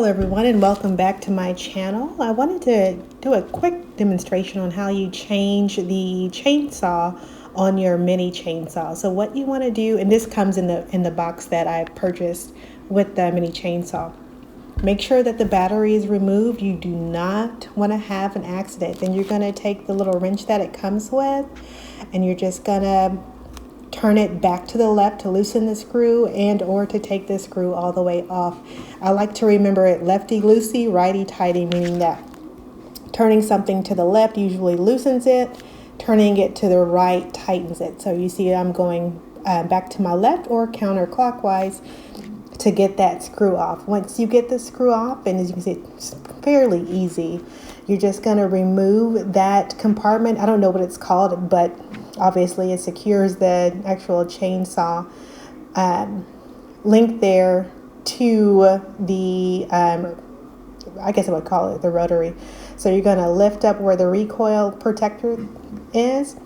Hello everyone and welcome back to my channel. I wanted to do a quick demonstration on how you change the chainsaw on your mini chainsaw. So what you want to do, and this comes in the box that I purchased with the mini chainsaw. Make sure that the battery is removed. You do not want to have an accident. Then you're going to take the little wrench that it comes with and you're just going to turn it back to the left to loosen the screw and or to take the screw all the way off. I like to remember it lefty loosey, righty tighty, meaning that turning something to the left usually loosens it, turning it to the right tightens it. So you see I'm going back to my left or counterclockwise to get that screw off. Once you get the screw off, and as you can see, it's fairly easy, you're just going to remove that compartment. I don't know what it's called, but obviously it secures the actual chainsaw link there to the, I guess I would call it the rotary. So you're going to lift up where the recoil protector is.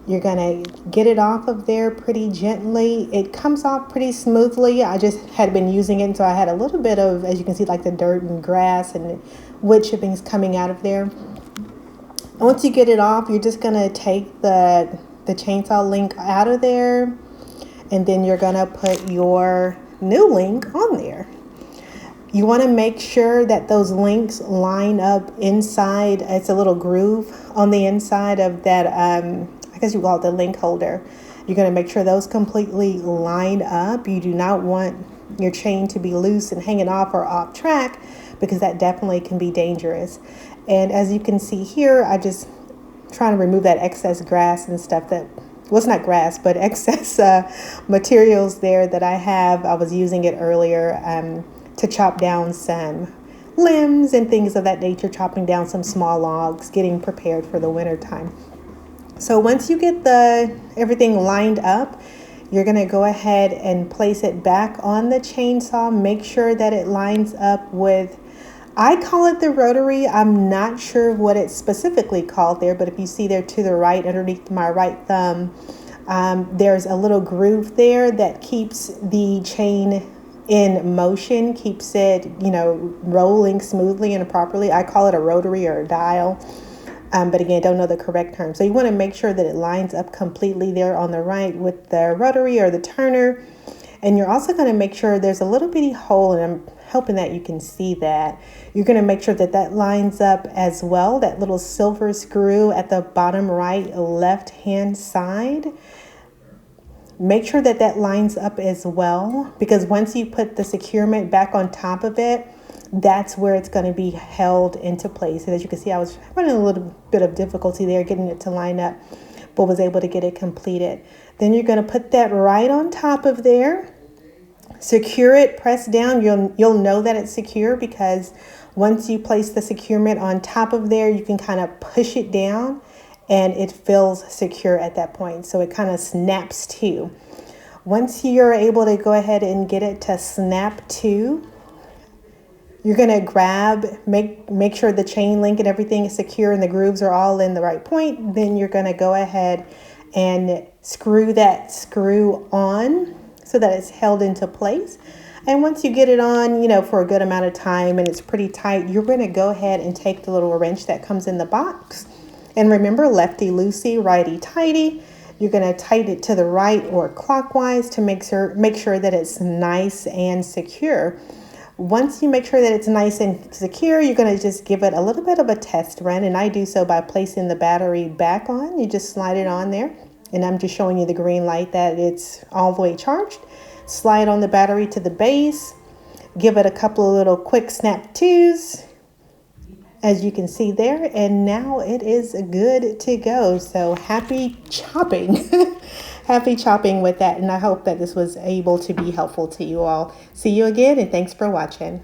You're going to get it off of there pretty gently. It comes off pretty smoothly. I just had been using it, so I had a little bit of, as you can see, like the dirt and grass and wood chippings coming out of there. And once you get it off, you're just going to take the chainsaw link out of there, and then you're going to put your new link on there. You want to make sure that those links line up inside. It's a little groove on the inside of that, I guess you call it the link holder. You're going to make sure those completely line up. You do not want your chain to be loose and hanging off or off track, because that definitely can be dangerous. And as you can see here, I just trying to remove that excess grass and stuff that, well, it's not grass, but excess materials there that I have. I was using it earlier to chop down some limbs and things of that nature, chopping down some small logs, getting prepared for the winter time. So once you get everything lined up, you're going to go ahead and place it back on the chainsaw. Make sure that it lines up with, I call it the rotary. I'm not sure what it's specifically called there, but if you see there to the right, underneath my right thumb, there's a little groove there that keeps the chain in motion, keeps it, rolling smoothly and properly. I call it a rotary or a dial. But again, don't know the correct term. So you want to make sure that it lines up completely there on the right with the rotary or the turner. And you're also going to make sure there's a little bitty hole, and I'm hoping that you can see that. You're going to make sure that that lines up as well, that little silver screw at the bottom right left hand side. Make sure that that lines up as well, because once you put the securement back on top of it, that's where it's going to be held into place. And as you can see, I was having a little bit of difficulty there getting it to line up, but was able to get it completed. Then you're going to put that right on top of there. Secure it, press down. You'll know that it's secure, because once you place the securement on top of there, you can kind of push it down and it feels secure at that point. So it kind of snaps to. Once you're able to go ahead and get it to snap to, you're going to make sure the chain link and everything is secure and the grooves are all in the right point. Then you're going to go ahead and screw that screw on so that it's held into place. And once you get it on, for a good amount of time and it's pretty tight, you're going to go ahead and take the little wrench that comes in the box. And remember, lefty loosey, righty tighty. You're going to tighten it to the right or clockwise to make sure that it's nice and secure. Once you make sure that it's nice and secure, you're going to just give it a little bit of a test run. And I do so by placing the battery back on. You just slide it on there. And I'm just showing you the green light that it's all the way charged. Slide on the battery to the base. Give it a couple of little quick snap twos, as you can see there. And now it is good to go. So happy chopping. Happy chopping with that, and I hope that this was able to be helpful to you all. See you again, and thanks for watching.